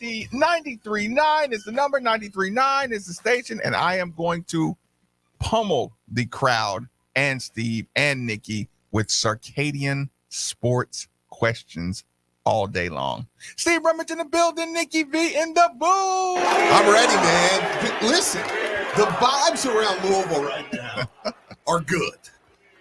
93.9 is the number. 93.9 is the station. And I am going to pummel the crowd and Steve and Nikki with circadian sports questions all day long. Steve Remington in the building, Nikki V in the booth. I'm ready, man. Listen, the vibes around Louisville right now are good.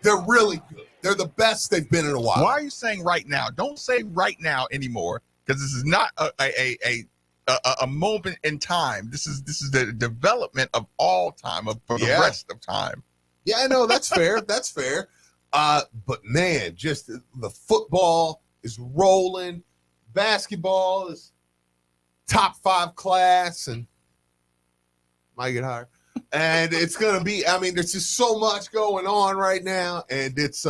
They're really good. They're the best they've been in a while. Why are you saying right now? Don't say right now anymore, because this is not a moment in time. This is the development of all time, for the rest of time. Yeah, no, that's fair. That's fair. But man, just the football is rolling. Basketball is top 5 class and might get higher. And it's gonna be. I mean, there's just so much going on right now, and it's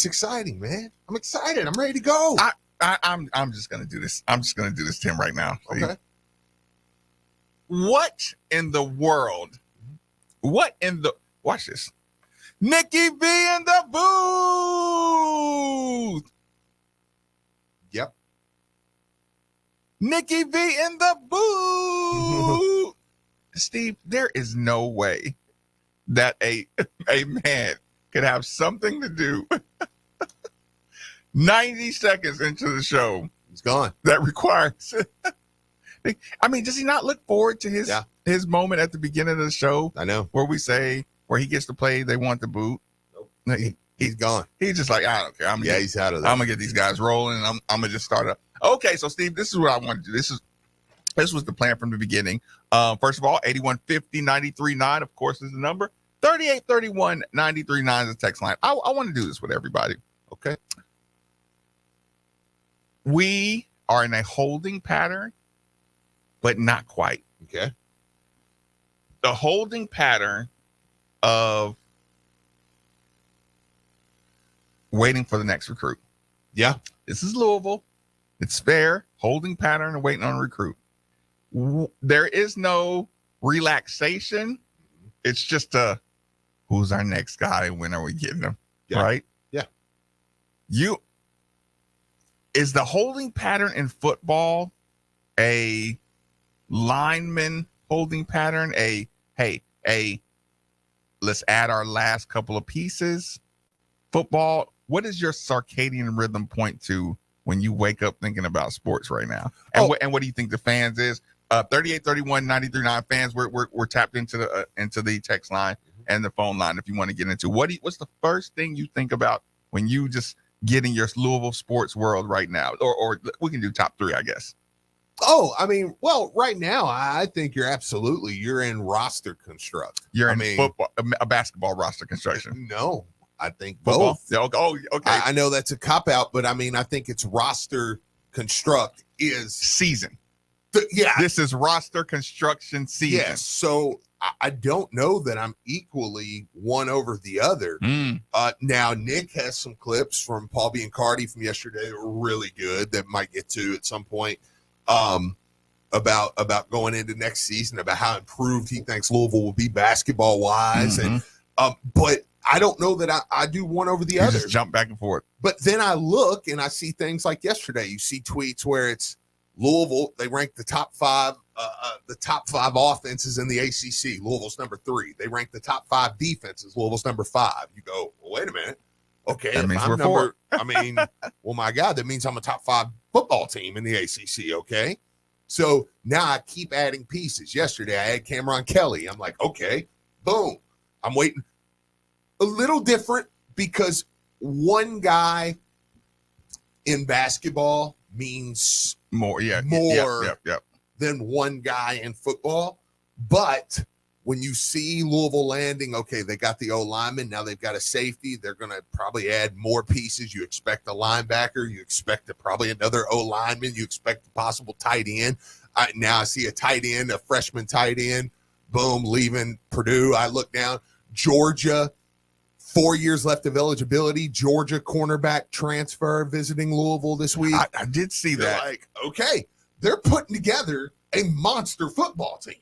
exciting, man. I'm excited. I'm ready to go. I'm just gonna do this. I'm just gonna do this to him right now. Okay. What in the world? Watch this. Nikki V in the booth. Yep. Nikki V in the booth. Steve, there is no way that a man could have something to do 90 seconds into the show. He's gone. That requires. I mean, does he not look forward to his moment at the beginning of the show? I know. Where he gets to play, they want the boot. Nope. He's gone. He's just like, I don't care. He's out of there. I'm going to get these guys rolling, and I'm going to just start up. Okay, so Steve, this is what I want to do. This was the plan from the beginning. First of all, 8150-939, of course, is the number. 3831-939 is the text line. I want to do this with everybody. Okay. We are in a holding pattern, but not quite. Okay. The holding pattern of waiting for the next recruit. Yeah. This is Louisville. It's fair. Holding pattern and waiting on a recruit. There is no relaxation. It's just who's our next guy and when are we getting him? Yeah. Right? Yeah. Is the holding pattern in football a lineman holding pattern? Let's add our last couple of pieces. Football, what is your circadian rhythm point to when you wake up thinking about sports right now? And what do you think the fans is? 3831-939 fans, we're tapped into the text line and the phone line if you want to get into what's the first thing you think about when you just get in your Louisville sports world right now? Or we can do top 3, I guess. Oh, I mean, well, right now, I think you're in roster construct. Football, a basketball roster construction. No, I think football? Both. Oh, okay. I know that's a cop-out, but I mean, I think it's roster construct is season. This is roster construction season. Yes, so I don't know that I'm equally one over the other. Now, Nick has some clips from Paul Biancardi from yesterday that were really good that might get to at some point. About going into next season, about how improved he thinks Louisville will be basketball wise. And but I don't know that I do one over the other. Just jump back and forth. But then I look and I see things like yesterday. You see tweets where it's Louisville, they rank the top 5 offenses in the ACC. Louisville's number 3. They rank the top 5 defenses. Louisville's number 5. You go, well, wait a minute. Okay, that means I'm we're 4. I mean, well, my God, that means I'm a top 5 football team in the ACC. Okay, so now I keep adding pieces. Yesterday I had Cameron Kelly. I'm like, okay, boom. I'm waiting. A little different because one guy in basketball means more than one guy in football. But when you see Louisville landing, okay, they got the O lineman. Now they've got a safety. They're going to probably add more pieces. You expect a linebacker. You expect probably another O lineman. You expect a possible tight end. Now I see a tight end, a freshman tight end, boom, leaving Purdue. I look down, Georgia, 4 years left of eligibility. Georgia cornerback transfer visiting Louisville this week. I did see that. Like, okay, they're putting together a monster football team.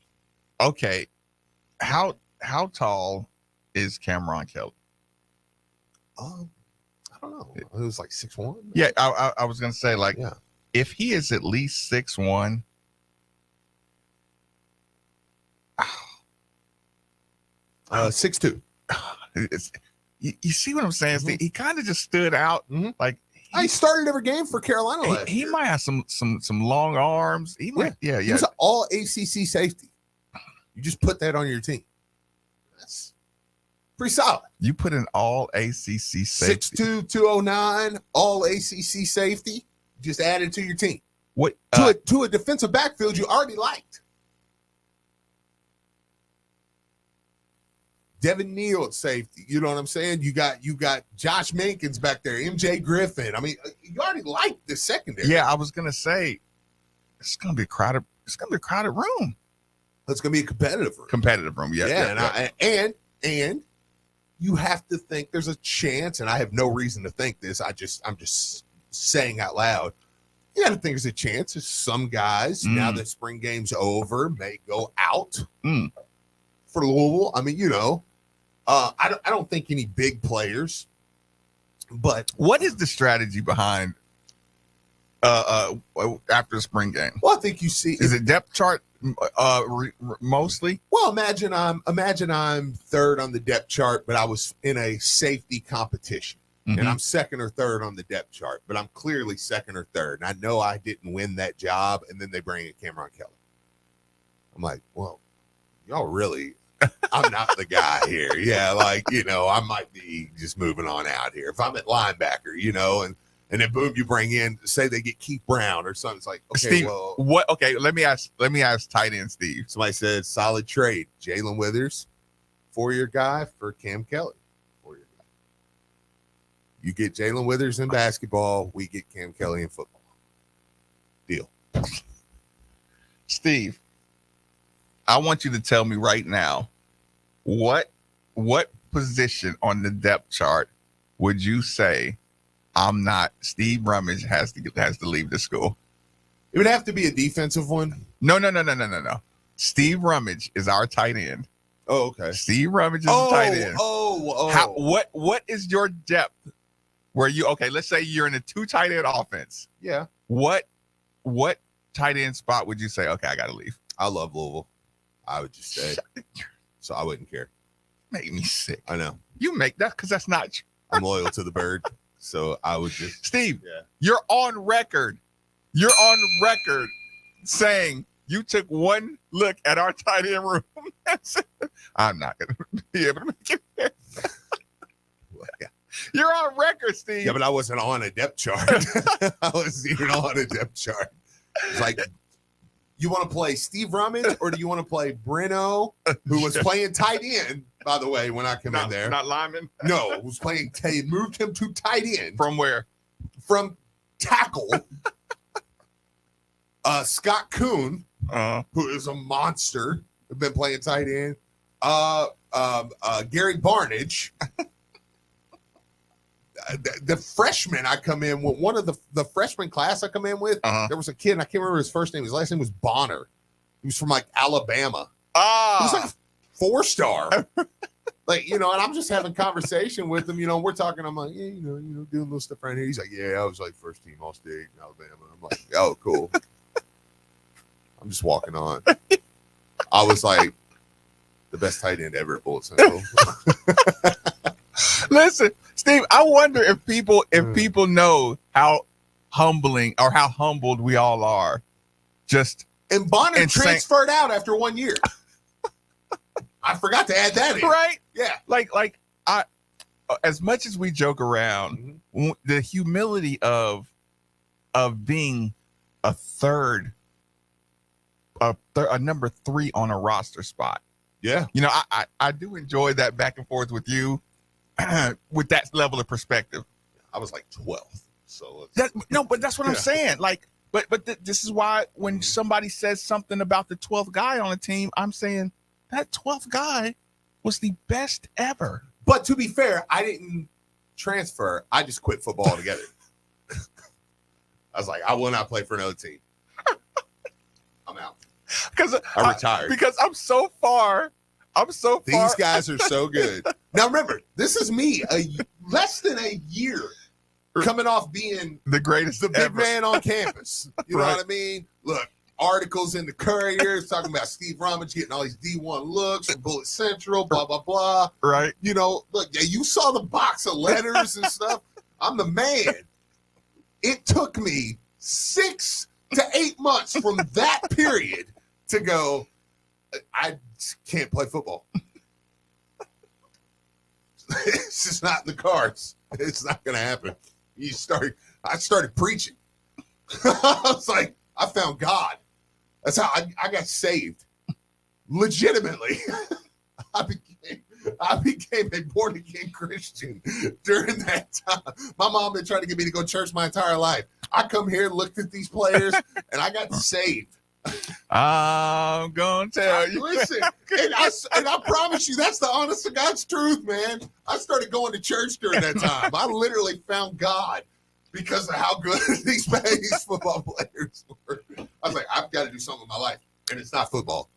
Okay. How tall is Cameron Kelly? I don't know. It was like 6'1". Yeah, I was gonna say if he is at least 6'1", 6'2". You see what I'm saying, Steve? He kind of just stood out. Like he started every game for Carolina last year. He might have some long arms. He might, yeah. He was an all ACC safety. You just put that on your team. That's pretty solid. You put an all ACC safety. 6'2", 209, all ACC safety. Just added to your team. What to a defensive backfield you already liked. Devin Neal at safety. You know what I'm saying? You got Josh Mankins back there, MJ Griffin. I mean, you already liked the secondary. Yeah, I was gonna say it's gonna be a crowded room. It's gonna be a competitive room. Competitive room, yeah. And you have to think there's a chance, and I have no reason to think this. I'm just saying out loud. You got to think there's a chance that some guys, now that spring game's over, may go out for Louisville. I mean, I don't think any big players. But what is the strategy behind after the spring game? Well, I think you see, is it depth chart mostly? Well, imagine I'm third on the depth chart, but I was in a safety competition. And I'm second or third on the depth chart, but I'm clearly second or third. And I know I didn't win that job. And then they bring in Cameron Kelly. I'm like, well, y'all really, I'm not the guy here. Yeah, I might be just moving on out here. If I'm at linebacker, and then boom, you bring in, say they get Keith Brown or something. It's like, okay, Steve, well, what? Okay, let me ask tight end Steve. Somebody said solid trade. Jalen Withers, 4-year guy for Cam Kelly. You get Jalen Withers in basketball, we get Cam Kelly in football. Deal. Steve, I want you to tell me right now, what position on the depth chart would you say Steve Rummage has to leave the school? It would have to be a defensive one. No. Steve Rummage is our tight end. Oh, okay. Steve Rummage is the tight end. What is your depth? Let's say you're in a 2 tight end offense. Yeah. What tight end spot would you say, okay, I got to leave? I love Louisville. I would just say. So I wouldn't care. Make me sick. I know. You make that because that's not true. I'm loyal to the bird. So I would just. Steve, You're on record. Saying you took one look at our tight end room. I'm not going to be able to make it there. You're on record, Steve. Yeah, but I wasn't on a depth chart. I wasn't even on a depth chart. It's like, you want to play Steve Rummage or do you want to play Breno, who was playing tight end, by the way, when I come in there? Not lineman? No, was playing moved him to tight end. From where? From tackle. Scott Kuhn, who is a monster, have been playing tight end. Gary Barnage. The freshman I come in with, one of the freshman class I come in with, there was a kid, and I can't remember his first name. His last name was Bonner. He was from Alabama. He was like a 4-star. And I'm just having conversation with him. We're talking. I'm like, yeah, doing little stuff right here. He's like, yeah, I was first team All State in Alabama. I'm like, oh, cool. I'm just walking on. I was like, the best tight end ever at Bullet Central. Listen, Steve, I wonder if people know how humbling or how humbled we all are. And Bonner transferred out after 1 year. I forgot to add that in. Right? Yeah. I as much as we joke around, the humility of being a number 3 on a roster spot. Yeah. I do enjoy that back and forth with you. With that level of perspective, I was 12th. So but that's what I'm saying. This is why when somebody says something about the 12th guy on the team, I'm saying that 12th guy was the best ever. But to be fair, I didn't transfer. I just quit football altogether. I was like, I will not play for another team. I'm out. Because I retired. Because I'm so far. These guys are so good. Now remember, this is me less than a year coming off being the greatest, the big man on campus. You know what I mean? Look, articles in the Courier talking about Steve Rummage getting all these D1 looks from Bullet Central, blah, blah, blah. Right. You know, look, yeah, you saw the box of letters and stuff. I'm the man. It took me 6 to 8 months from that period to go, I can't play football. It's just not in the cards. It's not going to happen. I started preaching. I was like, I found God. That's how I got saved. Legitimately. I became a born-again Christian during that time. My mom been trying to get me to go to church my entire life. I come here, looked at these players, and I got saved. I'm gonna tell you. Listen, and I promise you, that's the honest to God's truth, man. I started going to church during that time. I literally found God because of how good these football players were. I was like, I've got to do something with my life, and it's not football.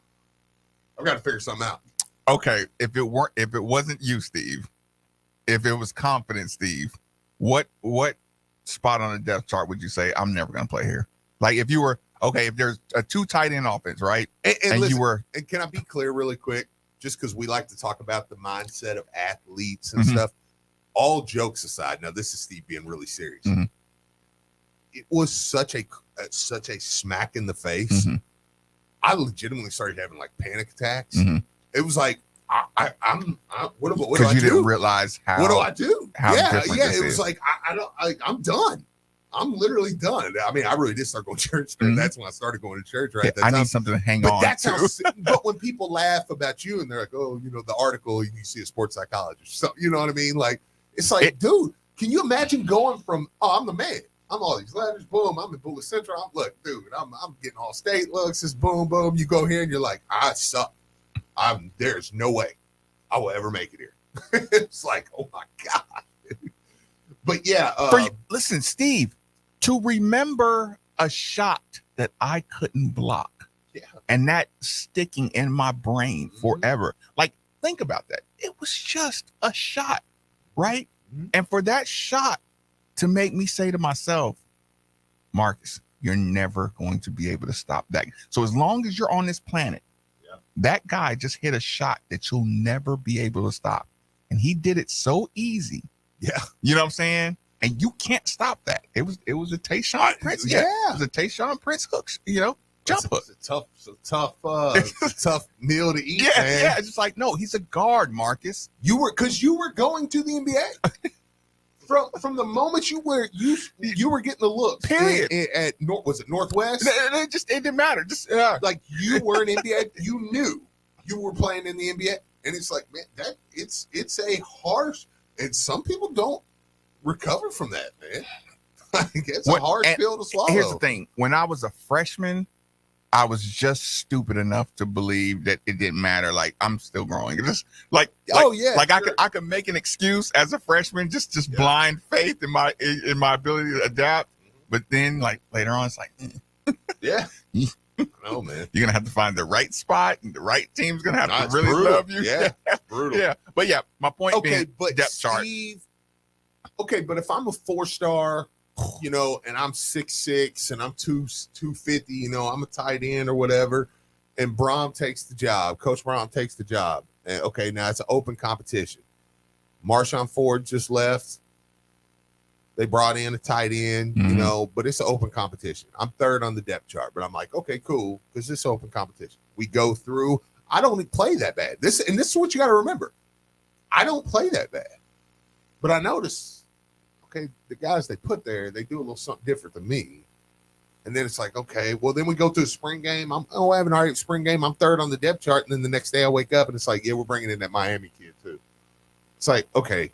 I've got to figure something out. Okay, if it wasn't you, Steve, if it was confident, Steve, what spot on the depth chart would you say I'm never gonna play here? Like if you were okay, if there's a 2 tight end offense, right? And listen, you were. And can I be clear really quick? Just because we like to talk about the mindset of athletes and stuff. All jokes aside, now this is Steve being really serious. Mm-hmm. It was such a smack in the face. Mm-hmm. I legitimately started having like panic attacks. Mm-hmm. It was like what do I Because you do? didn't realize how. What do I do? Yeah. It was like I'm done. I'm literally done. I mean, I really did start going to church. That's when I started going to church. Right? Yeah, I need something to hang on to. But when people laugh about you and they're like, "Oh, you know, the article you see a sports psychologist," so you know what I mean? Like, it's like, dude, can you imagine going from, "Oh, I'm the man. I'm all these letters. Boom. I'm in Bullet Central. Look, dude, I'm getting all state looks. It's boom, boom. You go here and you're like, I suck. There's no way I will ever make it here." It's like, oh my God. But yeah. Listen, Steve, to remember a shot that I couldn't block. Yeah. And that sticking in my brain forever. Like, think about that. It was just a shot, right? Mm-hmm. And for that shot to make me say to myself, Marcus, you're never going to be able to stop that. So as long as you're on this planet, that guy just hit a shot that you'll never be able to stop. And he did it so easy. Yeah. You know what I'm saying? And you can't stop that. It was a Tayshaun Prince. Yeah. It was a Tayshaun Prince hook, jump hook. It's a tough meal to eat, man. Yeah. It's just like, no, he's a guard, Marcus. You were going to the NBA. From the moment you were getting the look. Period. Was it Northwest? It didn't matter. Just like you were in NBA. You knew you were playing in the NBA, and it's like, man, it's a harsh, and some people don't recover from that, man. It's a hard pill to swallow. Here's the thing: when I was a freshman, I was just stupid enough to believe that it didn't matter. Like, I'm still growing. Just like I could make an excuse as a freshman, just blind faith in my ability to adapt. But then, like later on, it's like, yeah, no, man, you're gonna have to find the right spot, and the right team's gonna have to really brutal. love you. Yeah, brutal. Yeah, but yeah, my point being, but depth chart. Okay, but if I'm a 4-star, and I'm 6'6" and I'm 250, I'm a tight end or whatever, and Coach Brom takes the job. And okay, now it's an open competition. Marshawn Ford just left. They brought in a tight end, but it's an open competition. I'm third on the depth chart, but I'm like, okay, cool, because it's open competition. We go through. I don't play that bad. This is what you got to remember. I don't play that bad, but I notice. Okay, the guys they put there, they do a little something different than me. And then it's like, okay, well, then we go to a spring game. I'm having an already spring game. I'm third on the depth chart. And then the next day I wake up and it's like, yeah, we're bringing in that Miami kid too. It's like, okay,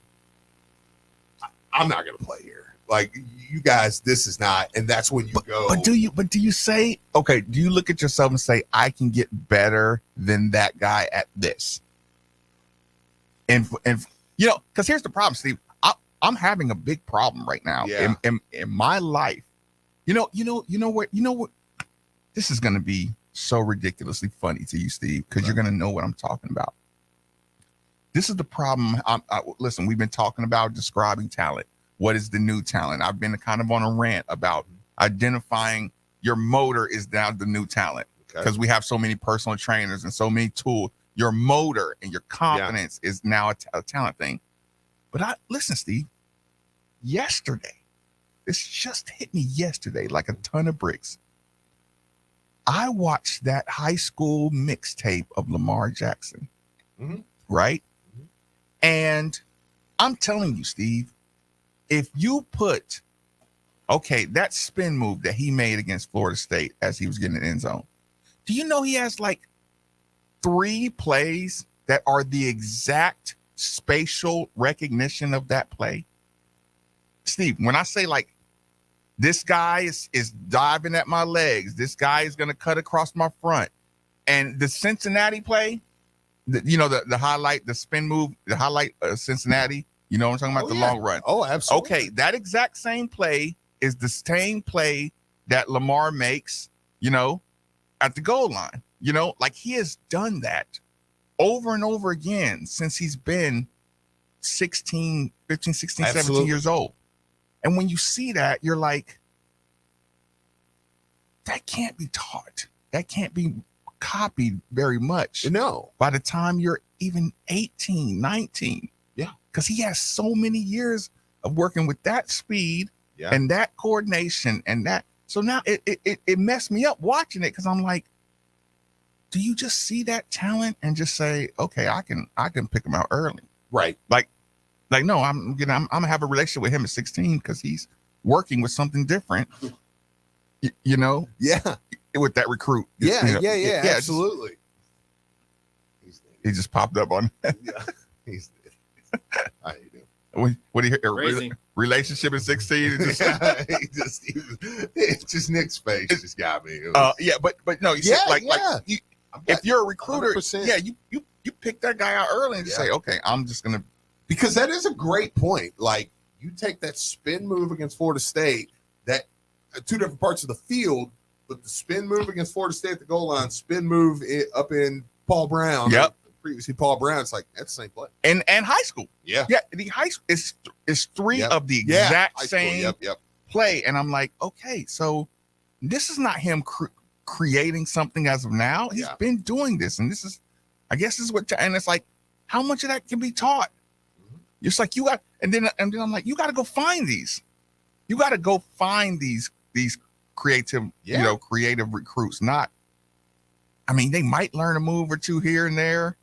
I'm not going to play here. Like, you guys, this is not. And that's when you go. But do you say, okay, do you look at yourself and say, I can get better than that guy at this? And because here's the problem, Steve. I'm having a big problem right now in my life. You know what? This is going to be so ridiculously funny to you, Steve, because you're going to know what I'm talking about. This is the problem. Listen, we've been talking about describing talent. What is the new talent? I've been kind of on a rant about identifying your motor is now the new talent because we have so many personal trainers and so many tools. Your motor and your confidence is now a talent thing. But listen, Steve, yesterday, this just hit me yesterday like a ton of bricks. I watched that high school mixtape of Lamar Jackson, right? Mm-hmm. And I'm telling you, Steve, if you put, that spin move that he made against Florida State as he was getting in the end zone, do you know he has like 3 plays that are the exact spatial recognition of that play? Steve, when I say like, this guy is diving at my legs, this guy is going to cut across my front, and the Cincinnati play, the highlight, the spin move, the highlight Cincinnati, you know what I'm talking about, the long run. Oh, absolutely. Okay, that exact same play is the same play that Lamar makes, at the goal line. Like he has done that over and over again since he's been 15, 16, 17 years old. And when you see that, you're like, that can't be taught. That can't be copied very much. No. By the time you're even 18, 19. Yeah. Because he has so many years of working with that speed and that coordination and that. So now it messed me up watching it because I'm like, do you just see that talent and just say, okay, I can pick him out early? Right. Like, no, I'm gonna have a relationship with him at 16 because he's working with something different, Yeah. With that recruit. Yeah. Absolutely. He just popped up on. Yeah. He's. How you doing? What do you hear? Relationship at 16? It's just Nick's face just got me. But no, you see, if you're a recruiter, 100%. You pick that guy out early and just say, okay, I'm just gonna. Because that is a great point. Like, you take that spin move against Florida State, that 2 different parts of the field, but the spin move against Florida State at the goal line, spin move up in Paul Brown. Yep. Previously Paul Brown. It's like, that's the same play. And high school. Yeah. Yeah. The high school is 3 of the exact same yep. play. And I'm like, okay, so this is not him creating something as of now. He's been doing this. And I guess this is what, and it's like, how much of that can be taught? It's like and then I'm like, you got to go find these. You got to go find these creative, creative recruits. They might learn a move or 2 here and there,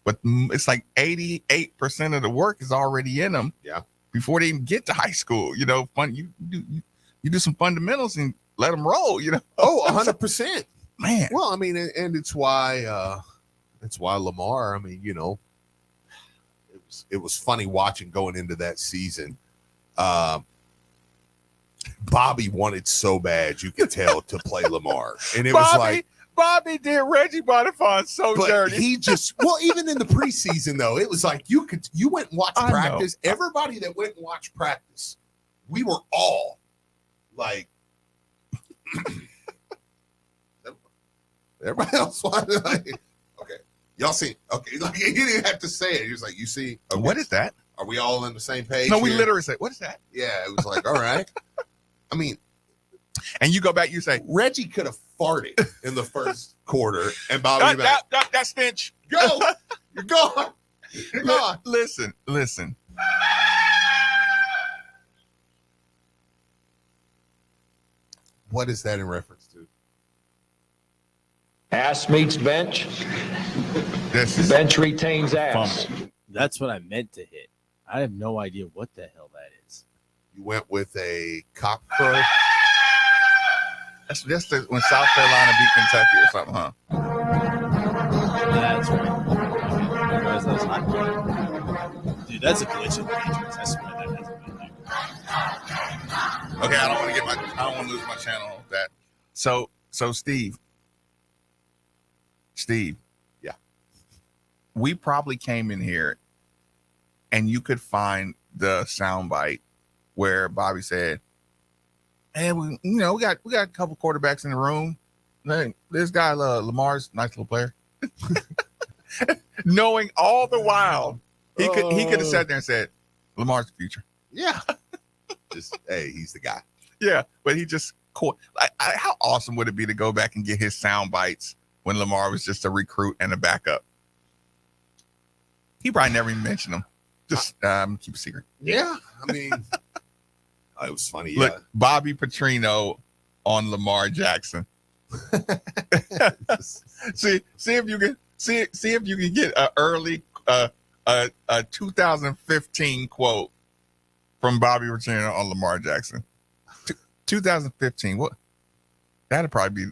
but it's like 88% of the work is already in them. Yeah. Before they even get to high school, you do some fundamentals and let them roll. Oh, 100%, man. Well, and it's why Lamar. It was funny watching going into that season. Bobby wanted so bad, you could tell, to play Lamar. And it was like Bobby did Reggie Bonifant so dirty. He just even in the preseason though, it was like you went and watched practice. Everybody that went and watched practice, we were all like everybody else wanted like, okay. Y'all see, okay, like he didn't have to say it. He was like, you see, okay, what is that? Are we all on the same page? No, we literally said, what is that? Yeah, it was like, all right. And you go back, you say, Reggie could have farted in the first quarter, and Bobby that stench. Go, you're gone. You're gone. Listen. What is that in reference to? Ass meets bench. Bench retains ass. That's what I meant to hit. I have no idea what the hell that is. You went with a cock crow? That's when South Carolina beat Kentucky or something, huh? That's right. That's not. Dude, that's a glitch in the Matrix. I swear that hasn't been there. Okay, I don't want to lose my channel with that. So Steve. Yeah. We probably came in here and you could find the soundbite where Bobby said, "Hey, we got a couple quarterbacks in the room. This guy, Lamar's nice little player." Knowing all the while, he could have sat there and said, "Lamar's the future." Yeah. Hey, he's the guy. Yeah, but he just How awesome would it be to go back and get his sound bites when Lamar was just a recruit and a backup? He probably never even mentioned them. Just keep a secret. Yeah, I mean, it was funny. Look, Yeah. Bobby Petrino on Lamar Jackson. see if you can get an early a 2015 quote from Bobby Petrino on Lamar Jackson. 2015. What? That'd probably be.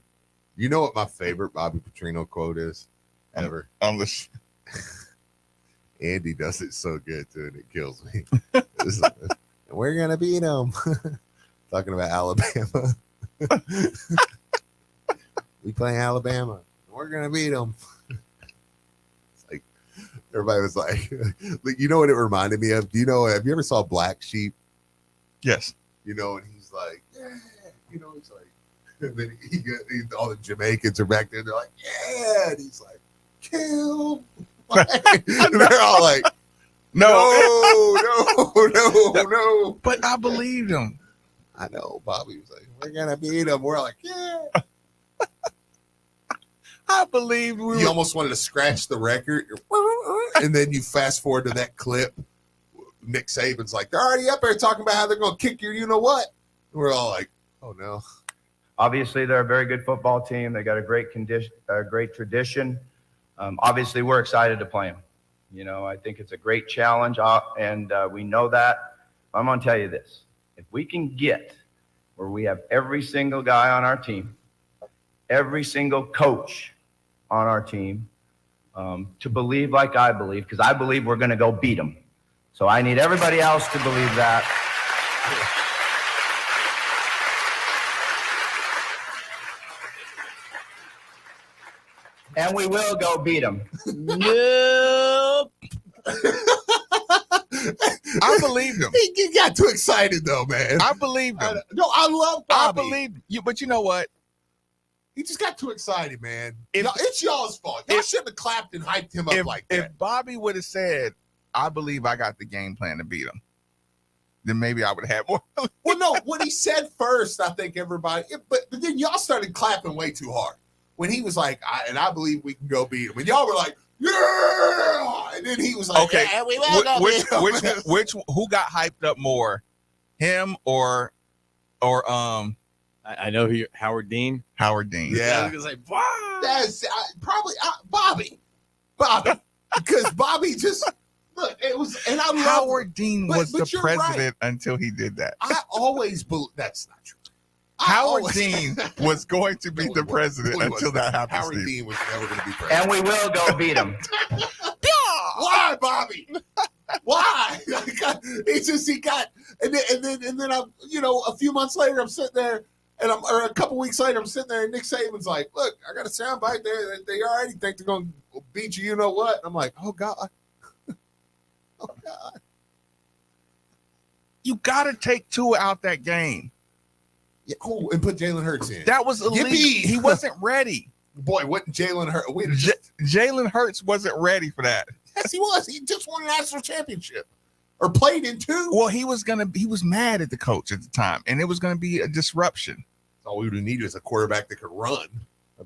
You know what my favorite Bobby Petrino quote is ever? Andy does it so good too, and it kills me. We're gonna beat them. Talking about Alabama. We play Alabama. We're gonna beat them. It's like everybody was like, you know what it reminded me of? Do you know? Have you ever saw Black Sheep? Yes. You know, and he's like, yeah. You know, he's like, and then all the Jamaicans are back there. They're like, yeah, and he's like, kill. They're all like, no. But I believed him. I know. Bobby was like, we're gonna beat them. We're like, yeah. I believed we. You almost wanted to scratch the record, and then you fast forward to that clip. Nick Saban's like, they're already up there talking about how they're gonna kick your, you know what? And we're all like, oh no. Obviously, they're a very good football team. They got a great great tradition. Obviously, we're excited to play them. You know, I think it's a great challenge, and we know that. I'm going to tell you this. If we can get where we have every single guy on our team, every single coach on our team, to believe like I believe, because I believe we're going to go beat them. So I need everybody else to believe that. And we will go beat them. Nope. I believed him. He got too excited though, man. I believed him. I love Bobby. I believed you, but you know what? He just got too excited, man. It's y'all's fault. Y'all shouldn't have clapped and hyped him up like that. If Bobby would have said, I believe I got the game plan to beat him, then maybe I would have had more. Well, no, what he said first, I think everybody, but then y'all started clapping way too hard. When he was like, I believe we can go beat him. And y'all were like, yeah! And then he was like, okay, yeah, we will go beat him. Who got hyped up more? Him or I know who Howard Dean. Howard Dean. Yeah. I was gonna say, wow. That's probably Bobby. Because Bobby just look. It was, and I love Howard Dean was the president right. until he did that. I always believe that's not true. Howard Dean was going to be the president until that happened. Howard Dean was never going to be president, And we will go beat them. Why, Bobby? Why? He got, and then I'm, a few months later, I'm sitting there. Or a couple weeks later, I'm sitting there, and Nick Saban's like, "Look, I got a sound bite there. They already think they're going to beat you. You know what?" And I'm like, "Oh God, oh God!" You got to take Tua out that game. Yeah, cool, and put Jalen Hurts in. That was illegal. He wasn't ready. Boy, wasn't Jalen Hurts? Jalen Hurts wasn't ready for that. Yes, he was. He just won a national championship, or played in two. Well, he was mad at the coach at the time, and it was gonna be a disruption. All we would have needed is a quarterback that could run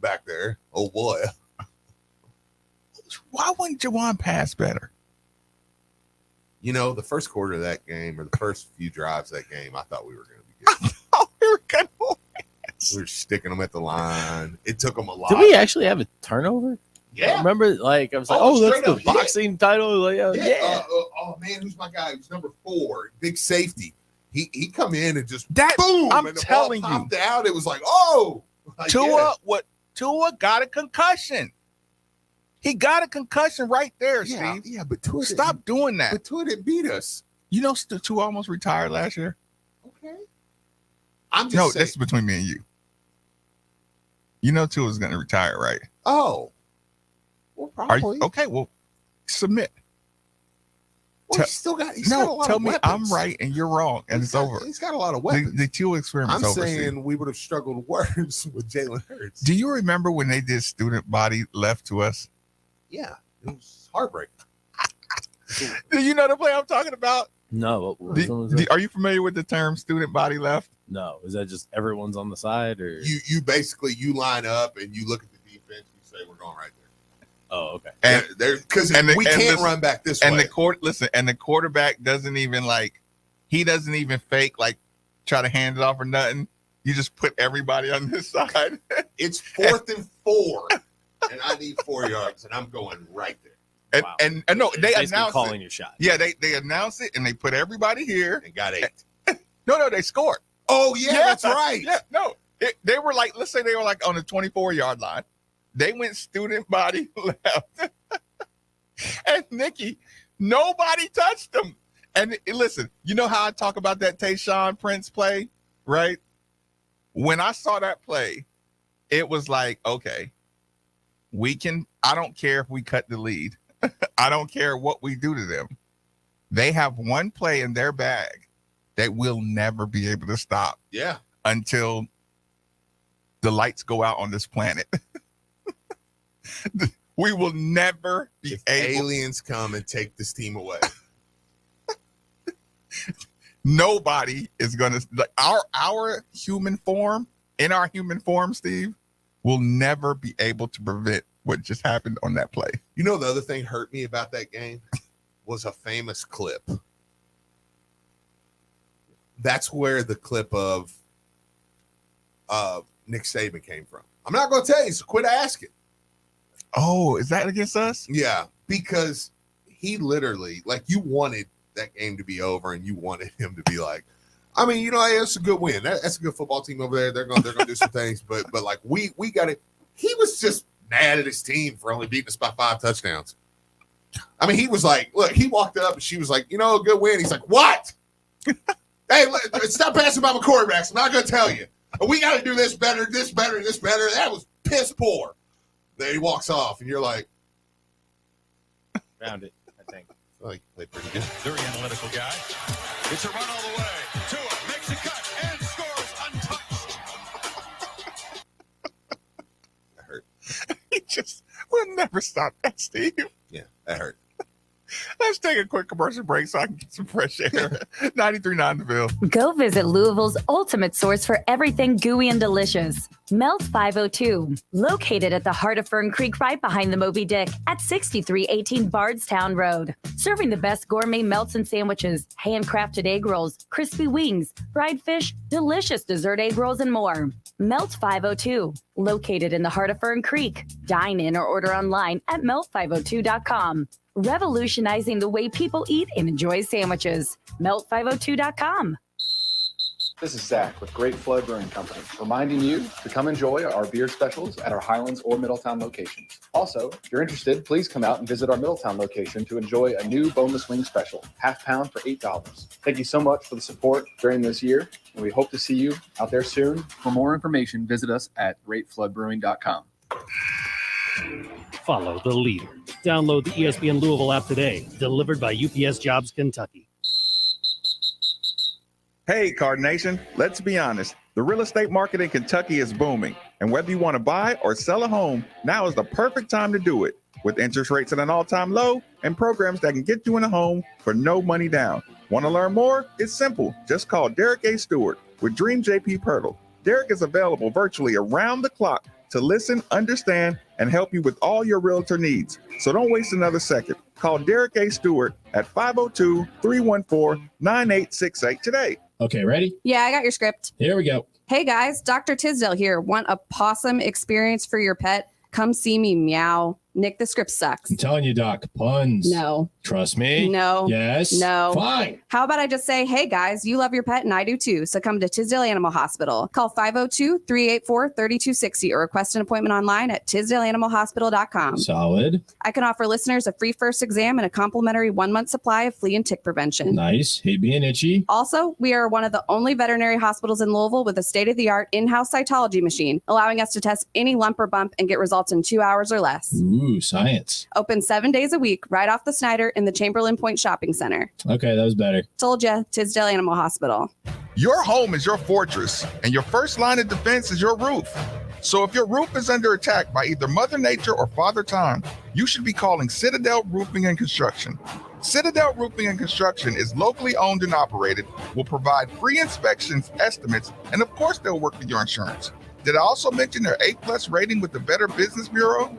back there. Oh boy. Why wouldn't Jawan pass better? The first quarter of that game, or the first few drives of that game, I thought we were going to be good. We were gonna win. We were sticking them at the line. It took them a lot. Did we actually have a turnover? Yeah. Remember, I was like, that's the boxing title. Like, yeah. Oh man, who's my guy? Who's number 4? Big safety. He come in and just boom. I'm and the telling ball popped you, out. It was like, oh, Tua got a concussion. He got a concussion right there, Steve. Yeah, but Tua stop doing that. But Tua didn't beat us. Tua almost retired last year. Okay. I'm just saying. This is between me and you. Tua's going to retire, right? Oh. Well, probably. Okay, well, submit. Well, he's got a lot tell of me weapons. I'm right and you're wrong, and it's over. He's got a lot of weapons. The Tua experiment's over. I'm saying we would have struggled worse with Jalen Hurts. Do you remember when they did student body left to us? Yeah, it was heartbreaking. Do you know the play I'm talking about? No. What are you familiar with the term student body left? No. Is that just everyone's on the side, or you basically you line up and you look at the defense, you say we're going right there. Oh, okay. And because we can't run back this and way. The quarterback doesn't even he doesn't even fake try to hand it off or nothing. You just put everybody on this side. It's 4th and 4, and I need 4 yards, and I'm going right there. And, Wow. and no, they announced calling it. your shot. Yeah, they announced it and they put everybody here And got 8. No, they scored. Oh yeah, that's right. Yeah, no, they were let's say they were on the 24-yard line. They went student body left, and Nikki, nobody touched them. And listen, you know how I talk about that Tayshaun Prince play, right? When I saw that play, it was okay, I don't care if we cut the lead. I don't care what we do to them. They have one play in their bag that we'll never be able to stop. Yeah. Until the lights go out on this planet. We will never be able. Aliens come and take this team away. Nobody is going to our human form, in our human form, Steve, will never be able to prevent what just happened on that play. You know, the other thing hurt me about that game was a famous clip. That's where the clip of Nick Saban came from. I'm not going to tell you, so quit asking. Oh, is that against us? Yeah, because he literally, you wanted that game to be over, and you wanted him to be I mean, it's a good win. That's a good football team over there. They're going to do some things, but we got it. He was just mad at his team for only beating us by 5 touchdowns. I mean, he was look, he walked up and she was a good win. He's like, what? Hey, stop passing by my quarterbacks. I'm not going to tell you. We got to do this better, this better, this better. That was piss poor. Then he walks off, and you're like, Found it, I think. Played pretty good. Very analytical guy. It's a run all the way. Tua makes a cut and scores untouched. That hurt. We'll never stop that, Steve. Yeah, that hurt. Let's take a quick commercial break so I can get some fresh air. 93.9 The Ville. Go visit Louisville's ultimate source for everything gooey and delicious. Melt 502, located at the heart of Fern Creek right behind the Moby Dick at 6318 Bardstown Road. Serving the best gourmet melts and sandwiches, handcrafted egg rolls, crispy wings, fried fish, delicious dessert egg rolls, and more. Melt 502, located in the heart of Fern Creek. Dine in or order online at melt502.com. Revolutionizing the way people eat and enjoy sandwiches. Melt502.com. This is Zach with Great Flood Brewing Company, reminding you to come enjoy our beer specials at our Highlands or Middletown locations. Also, if you're interested, please come out and visit our Middletown location to enjoy a new boneless wing special, half pound for $8. Thank you so much for the support during this year, and we hope to see you out there soon. For more information, visit us at greatfloodbrewing.com. Follow the leader. Download the ESPN Louisville app today. Delivered by UPS Jobs Kentucky. Hey, Card Nation, let's be honest. The real estate market in Kentucky is booming. And whether you want to buy or sell a home, now is the perfect time to do it. With interest rates at an all-time low and programs that can get you in a home for no money down. Want to learn more? It's simple. Just call Derek A. Stewart with Dream JP Pirtle. Derek is available virtually around the clock to listen, understand, and help you with all your realtor needs. So don't waste another second. Call Derek A. Stewart at 502-314-9868 today. Okay, ready? Yeah, I got your script. Here we go. Hey guys, Dr. Tisdale here. Want a possum experience for your pet? Come see me, meow. Nick, the script sucks. I'm telling you, Doc, puns. No. Trust me. No. Yes. No. Fine. How about I just say, hey guys, you love your pet and I do too. So come to Tisdale Animal Hospital. Call 502-384-3260 or request an appointment online at tisdaleanimalhospital.com. Solid. I can offer listeners a free first exam and a complimentary 1-month supply of flea and tick prevention. Nice. Hate being itchy. Also, we are one of the only veterinary hospitals in Louisville with a state-of-the-art in-house cytology machine, allowing us to test any lump or bump and get results in 2 hours or less. Ooh, science. Open 7 days a week, right off the Snyder in the Chamberlain Point Shopping Center. Okay, that was better. Told ya, Tisdale Animal Hospital. Your home is your fortress, and your first line of defense is your roof. So if your roof is under attack by either Mother Nature or Father Time, you should be calling Citadel Roofing and Construction. Citadel Roofing and Construction is locally owned and operated, will provide free inspections, estimates, and of course they'll work with your insurance. Did I also mention their A+ rating with the Better Business Bureau?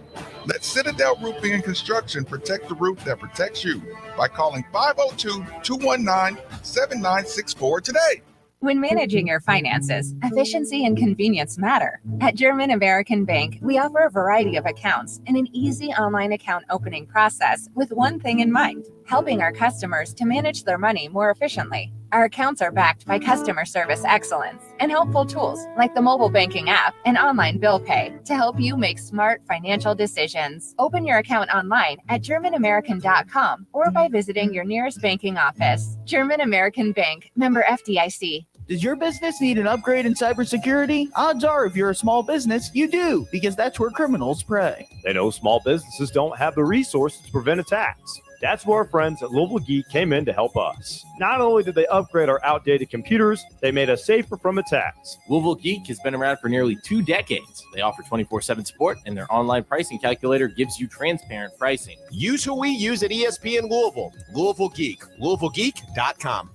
Let Citadel Roofing and Construction protect the roof that protects you by calling 502-219-7964 today. When managing your finances, efficiency and convenience matter. At German American Bank, we offer a variety of accounts and an easy online account opening process with one thing in mind, helping our customers to manage their money more efficiently. Our accounts are backed by customer service excellence and helpful tools like the mobile banking app and online bill pay to help you make smart financial decisions. Open your account online at germanamerican.com or by visiting your nearest banking office. German American Bank, member FDIC. Does your business need an upgrade in cybersecurity? Odds are, if you're a small business, you do, because that's where criminals prey. They know small businesses don't have the resources to prevent attacks. That's where our friends at Louisville Geek came in to help us. Not only did they upgrade our outdated computers, they made us safer from attacks. Louisville Geek has been around for nearly 2 decades. They offer 24/7 support, and their online pricing calculator gives you transparent pricing. Use who we use at ESPN Louisville. Louisville Geek. LouisvilleGeek.com.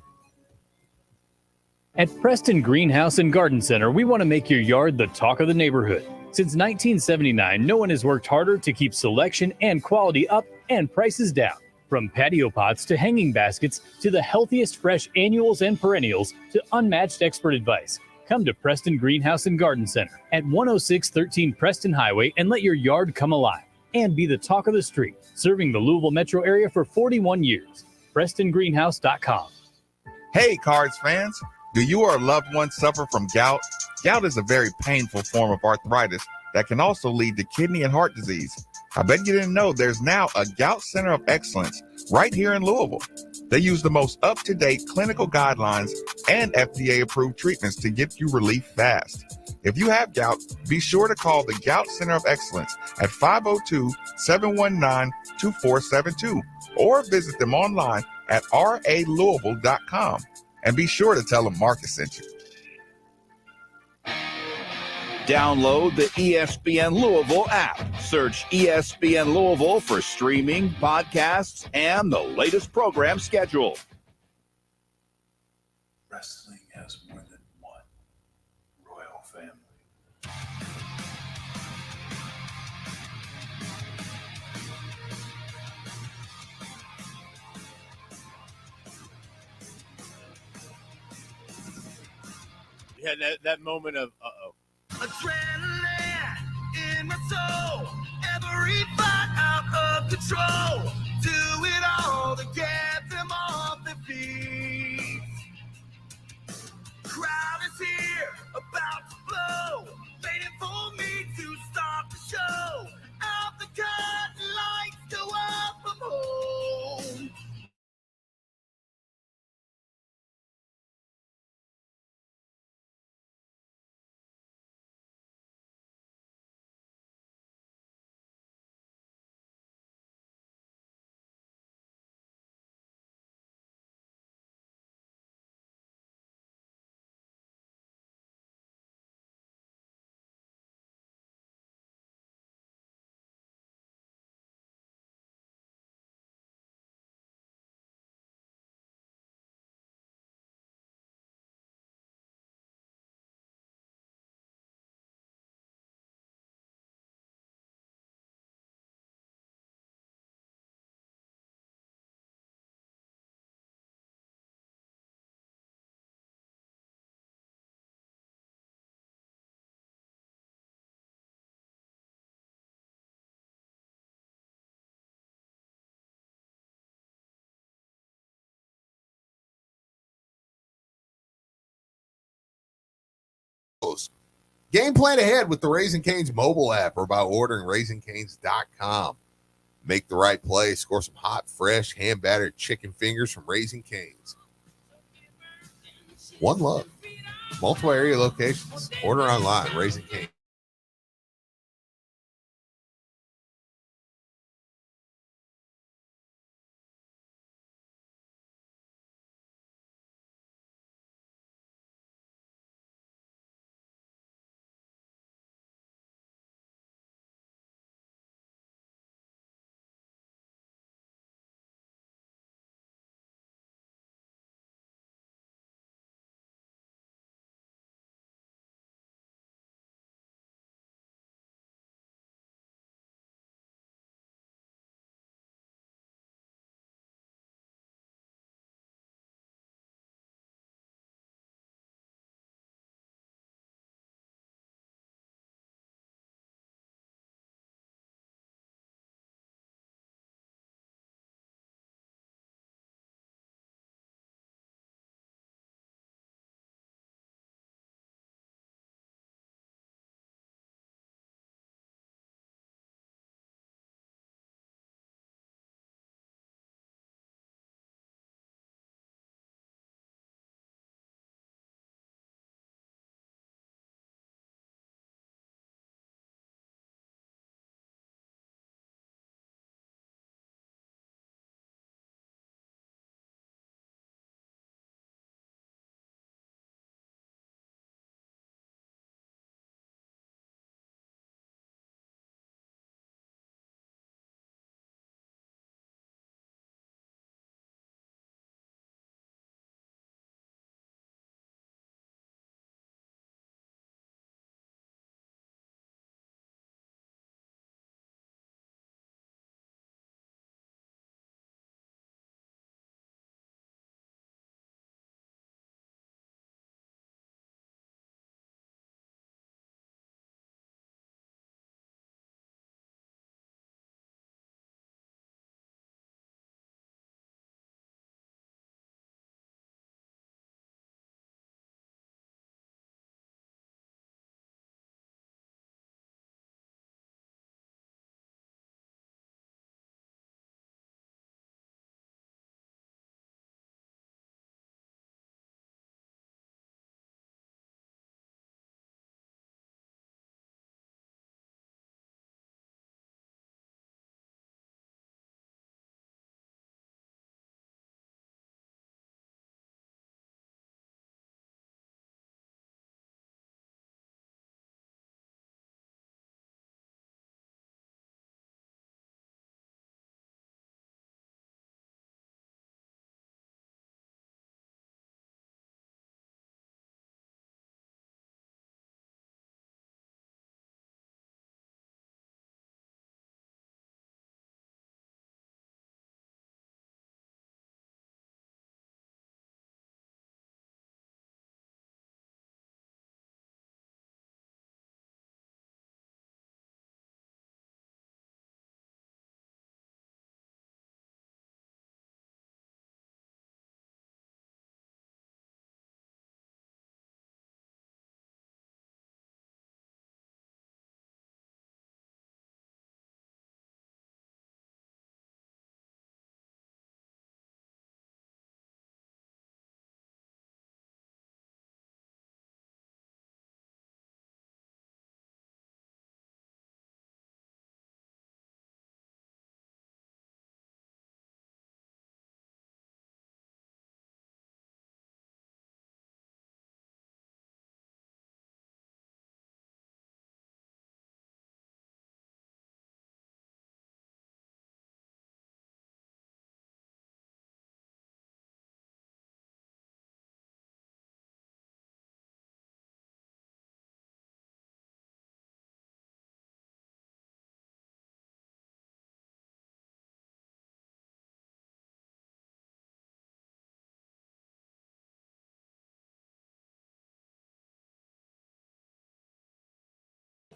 At Preston Greenhouse and Garden Center, we want to make your yard the talk of the neighborhood. Since 1979, no one has worked harder to keep selection and quality up and prices down. From patio pots to hanging baskets to the healthiest fresh annuals and perennials to unmatched expert advice. Come to Preston Greenhouse and Garden Center at 10613 Preston Highway and let your yard come alive and be the talk of the street, serving the Louisville metro area for 41 years. PrestonGreenhouse.com. Hey, Cards fans. Do you or a loved one suffer from gout? Gout is a very painful form of arthritis that can also lead to kidney and heart disease. I bet you didn't know there's now a Gout Center of Excellence right here in Louisville. They use the most up-to-date clinical guidelines and FDA-approved treatments to get you relief fast. If you have gout, be sure to call the Gout Center of Excellence at 502-719-2472 or visit them online at ralouisville.com. And be sure to tell them Marcus sent you. Download the ESPN Louisville app. Search ESPN Louisville for streaming, podcasts, and the latest program schedule. Wrestling has more than one royal family. You had that moment of Adrenaline in my soul, every fight out of control. Do it all to get them off their feet. Crowd is here, about to blow, waiting for me to start the show. Out the curtain, lights go up from home. Game plan ahead with the Raising Cane's mobile app or by ordering RaisingCanes.com. Make the right play. Score some hot, fresh, hand-battered chicken fingers from Raising Cane's. One love. Multiple area locations. Order online, Raising Cane's.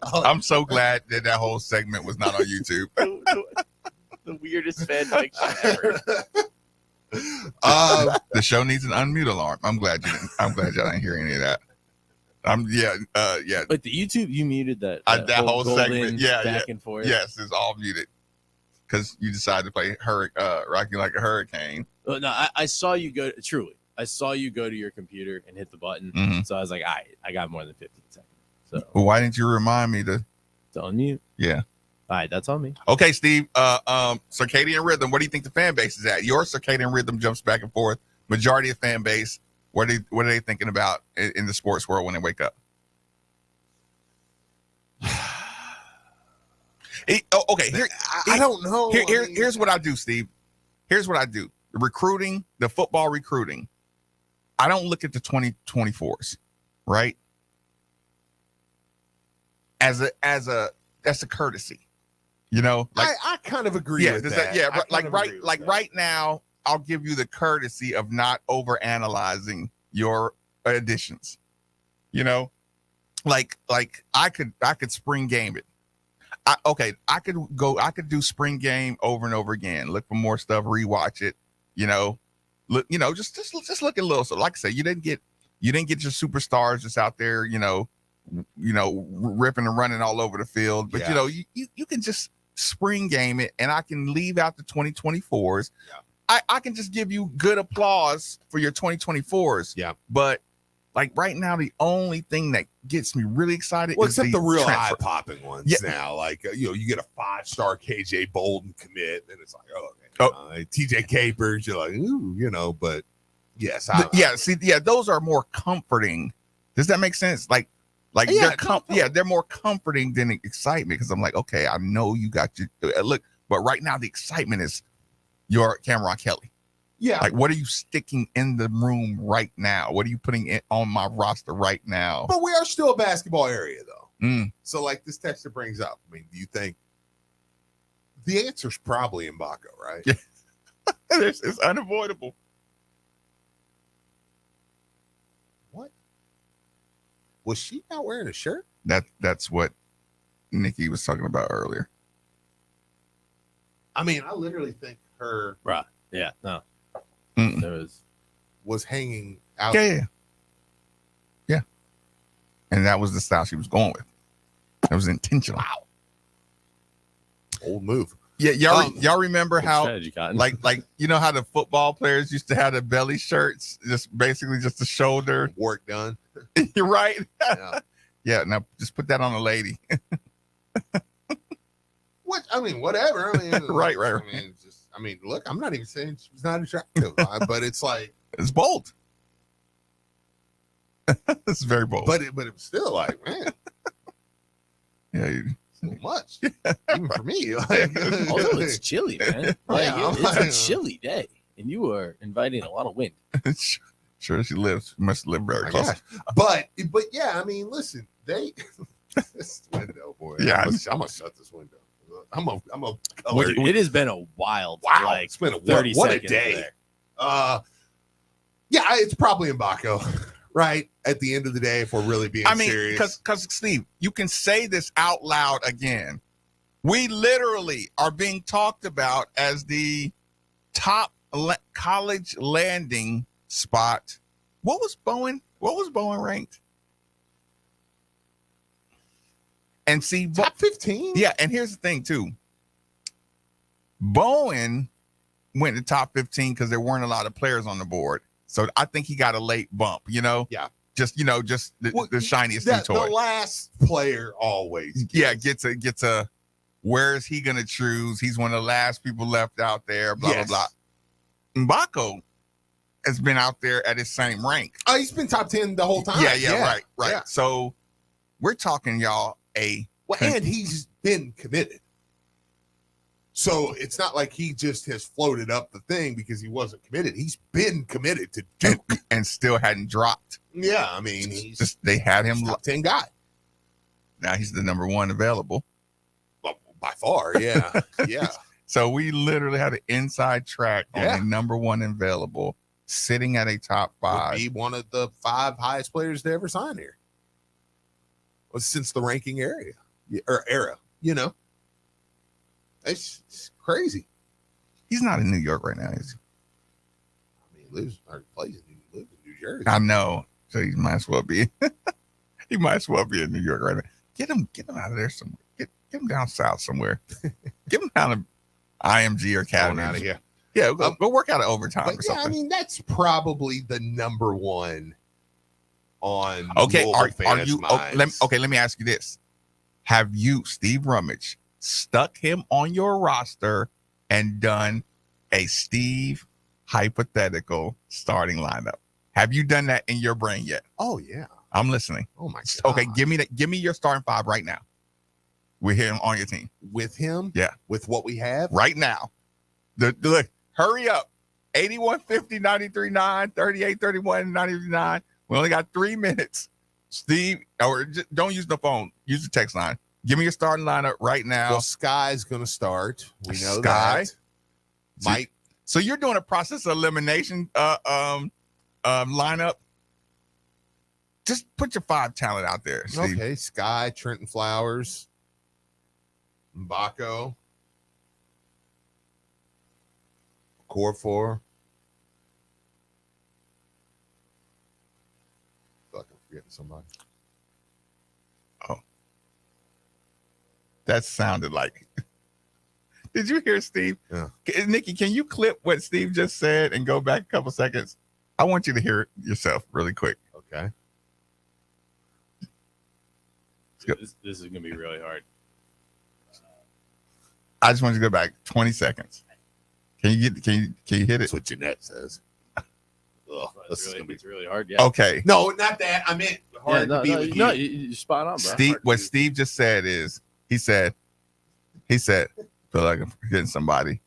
I'm so glad that whole segment was not on YouTube. The weirdest fan fiction ever. The show needs an unmute alarm. I'm glad y'all didn't hear any of that. Yeah. But the YouTube, you muted that whole segment. Yeah, back and forth. Yes, it's all muted because you decided to play Rocky Like a Hurricane. Well, no, I saw you go. Truly, I saw you go to your computer and hit the button. Mhm. So I was like, all right, I got more than 15 seconds. So Well, why didn't you remind me to unmute? Yeah. All right, that's on me. Okay, Steve. Circadian rhythm. What do you think the fan base is at? Your circadian rhythm jumps back and forth. Majority of fan base. What are they thinking about in the sports world when they wake up? Okay, I don't know. Here's what I do, Steve. Here's what I do. The football recruiting. I don't look at the 2024s, right? As a that's a courtesy. You know, like I kind of agree with that. Right now, I'll give you the courtesy of not overanalyzing your additions. You know, like I could spring game it. I could do spring game over and over again. Look for more stuff, rewatch it. You know, look, just look at little. So, like I said, you didn't get your superstars just out there. You know, ripping and running all over the field. But you can just spring game it, and I can leave out the 2024s. Yeah. I can just give you good applause for your 2024s. Yeah. But like right now, the only thing that gets me really excited is except the real transfer. eye-popping ones now. Like, you get a 5-star KJ Bolden commit, and it's like, TJ Capers, you're like, ooh, but yes. Those are more comforting. Does that make sense? They're more comforting than excitement because I'm like, okay, I know you got your look, but right now the excitement is your Cameron Kelly. Yeah. Like, what are you sticking in the room right now? What are you putting on my roster right now? But we are still a basketball area, though. Mm. So, like this texter brings up, I mean, do you think the answer's probably Mbako, right? Yeah. It's unavoidable. What? Was she not wearing a shirt? That's what Nikki was talking about earlier. I mean, I literally think her Yeah, no. Mm-mm. There was hanging out. Yeah. And that was the style she was going with. That was intentional. Wow. Old move. Yeah, y'all remember how like how the football players used to have the belly shirts, just basically just the shoulder work done. You're right. Yeah. Now just put that on a lady. What? I mean, whatever. I mean, right. I mean, look, I'm not even saying she's not attractive, but it's like it's bold. It's very bold. But it's still like, man. Yeah. So much, even for me. Like, also, it's chilly, man. Like, it's a chilly day, and you are inviting a lot of wind. Sure, she must live very close. But yeah, I mean, listen, this window, boy. Yeah, I'm gonna shut this window. I'm a It has been a wild, like, it's been a 30 what a seconds day. there. Yeah, it's probably Mbako, right? At the end of the day, if we're really being serious. Because Steve, you can say this out loud again. We literally are being talked about as the top college landing spot. What was Bowen ranked? And see, top 15. Yeah, and here's the thing too. Bowen went to top 15 because there weren't a lot of players on the board. So I think he got a late bump. Yeah. Just the shiniest new toy. The last player always gets a where is he gonna choose? He's one of the last people left out there, blah blah blah. Mbako has been out there at his same rank. Oh, he's been top 10 the whole time. Yeah, right. Yeah. So we're talking, y'all, and he's been committed. So it's not like he just has floated up the thing because he wasn't committed. He's been committed to Duke and still hadn't dropped. Yeah, I mean, they had him top 10 guy. Now he's the number one available. Well, by far, yeah. Yeah. So we literally had an inside track on the number one available, sitting at a top 5. Would be one of the 5 highest players to ever sign here. Well, since the ranking area. or era. It's crazy. He's not in New York right now, is he? He lives in New Jersey. I know. So he might as well be. He might as well be in New York right now. Get him out of there somewhere. Get him down south somewhere. Get him down to IMG or Academy. Out of here. Yeah, go work out of overtime or something. I mean, that's probably the number one on Okay, Louisville are fans' you minds. let me ask you this. Have you, Steve Rummage, stuck him on your roster and done a Steve hypothetical starting lineup? Have you done that in your brain yet? Oh yeah. I'm listening. Oh my God. Okay, give me your starting five right now. With him on your team. With him? Yeah. With what we have? Right now. Look, hurry up. 8150 93.9 3831 99. We only got 3 minutes. Steve, or just don't use the phone. Use the text line. Give me your starting lineup right now. Well, Sky's going to start. We know Sky. that. Mike. So you're doing a process of elimination lineup. Just put your 5 talent out there, Steve. Okay, Sky, Trenton Flowers, Mbako, Core 4. I feel like I'm forgetting somebody. Oh. That sounded like. Did you hear Steve? Yeah. Nikki, can you clip what Steve just said and go back a couple seconds? I want you to hear it yourself really quick. Okay. This is going to be really hard. I just want you to go back 20 seconds. Can you hit it? That's what Jeanette says. It's really hard. Yeah. Okay. No, not that. I meant hard to be with you. No, you're spot on, bro. What Steve just said is he said, feel like I'm forgetting somebody.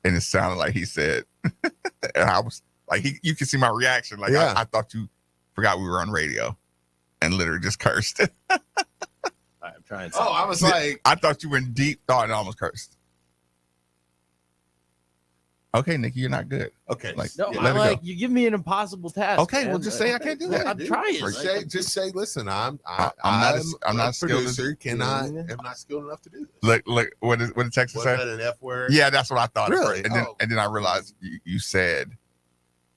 And it sounded like he said, and I was like, you can see my reaction. Like, Yeah. I thought you forgot we were on radio and literally just cursed. I'm trying. Oh, I was like, I thought you were in deep thought and almost cursed. Okay, Nikki, you're not good. Okay. Like, No, let it go. you give me an impossible task. Okay, man. well, just say I can't do that. I'm trying. Just say, listen, I'm not skilled. producer. Am not skilled enough to do this. Look, what did Texas Was say? that an F word? Yeah, that's what I thought. Really? And then I realized you said,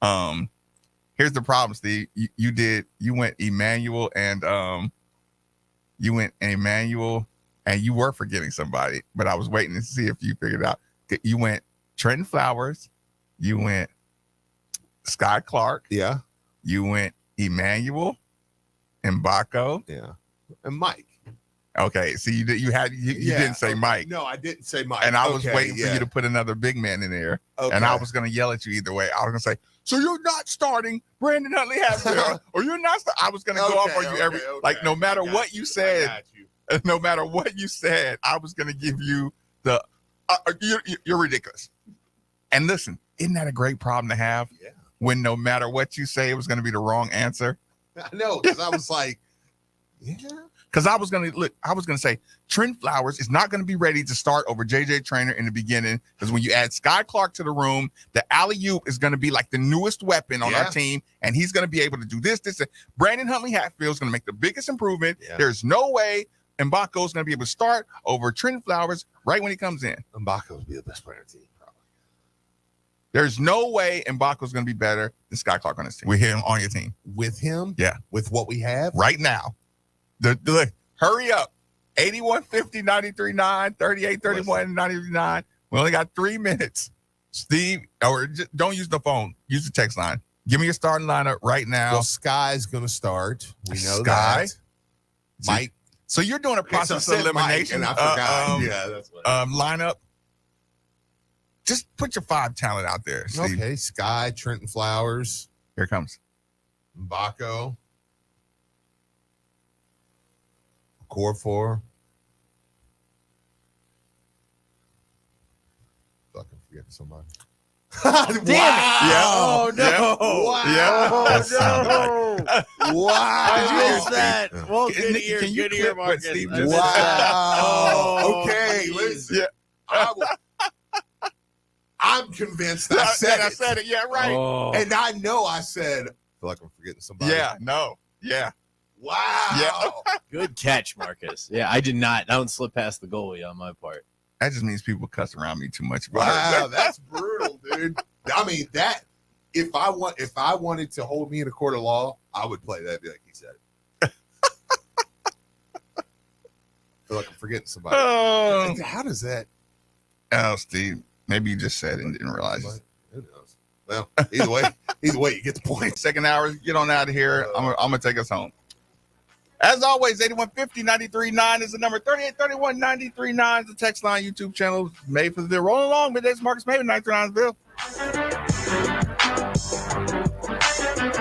here's the problem, Steve. You went Emmanuel and you were forgetting somebody, but I was waiting to see if you figured it out. You went Trenton Flowers, you went Sky Clark, Yeah. you went Emmanuel, Mbako, Yeah. And Mike. Okay, so you didn't say Mike. No, I didn't say Mike. And I was waiting for you to put another big man in there. Okay. And I was going to yell at you either way. I was going to say, so you're not starting Brandon Huntley Hatfield, or you're not. I was going to go off on you no matter what you said, no matter what you said, I was going to give you the, you're ridiculous. And listen, isn't that a great problem to have? Yeah. When no matter what you say, it was going to be the wrong answer. I know, because I was like, yeah. Because I was going to say Trent Flowers is not going to be ready to start over JJ Traynor in the beginning. Because when you add Sky Clark to the room, the alley-oop is going to be like the newest weapon on our team. And he's going to be able to do this. And Brandon Huntley Hatfield is going to make the biggest improvement. Yeah. There's no way Mbako is going to be able to start over Trent Flowers right when he comes in. Mbako will be the best player on the team, probably. There's no way Mbako is going to be better than Sky Clark on his team. With him on your team. With him? Yeah. With what we have? Right now. Hurry up. 8150 93.9 3831 99. We only got 3 minutes. Steve, or just don't use the phone. Use the text line. Give me your starting lineup right now. Well, Sky's going to start. We know Sky. that. Mike. So you're doing a process of elimination. Mike, and I forgot. Yeah, that's what. Lineup. Just put your 5 talent out there, Steve. Okay, Sky, Trenton Flowers. Here it comes. Mbako. Core 4. Fucking forgetting somebody. Damn it! Yeah. Oh no! Yeah. Wow. Yeah. Oh no! Wow. I missed that. Yeah. Well, good Can ear, you good ear, clip what Marcus. Steve I just missed said? that. Oh, Okay, geez. listen. Yeah. I'm convinced I said I it. said it. Yeah, right. Oh. And I know I said, I feel like I'm forgetting somebody. Yeah, no. Yeah. Wow. Yeah. Good catch, Marcus. Yeah, I did not. I don't slip past the goalie on my part. That just means people cuss around me too much. Wow, that's brutal, dude. I mean, that if I wanted to hold me in a court of law, I would play that. Be like he said it. I feel like I'm forgetting somebody. How does that? Oh, Steve, maybe you just said it and didn't realize it. Who knows? Well, either way, you get the point. Second hour, get on out of here. I'm gonna take us home. As always, 8150-93.9 is the number. 3831-93.9 is the text line. YouTube channel made for the rolling along. Middays, Marcus Maven, 93.9 Bill.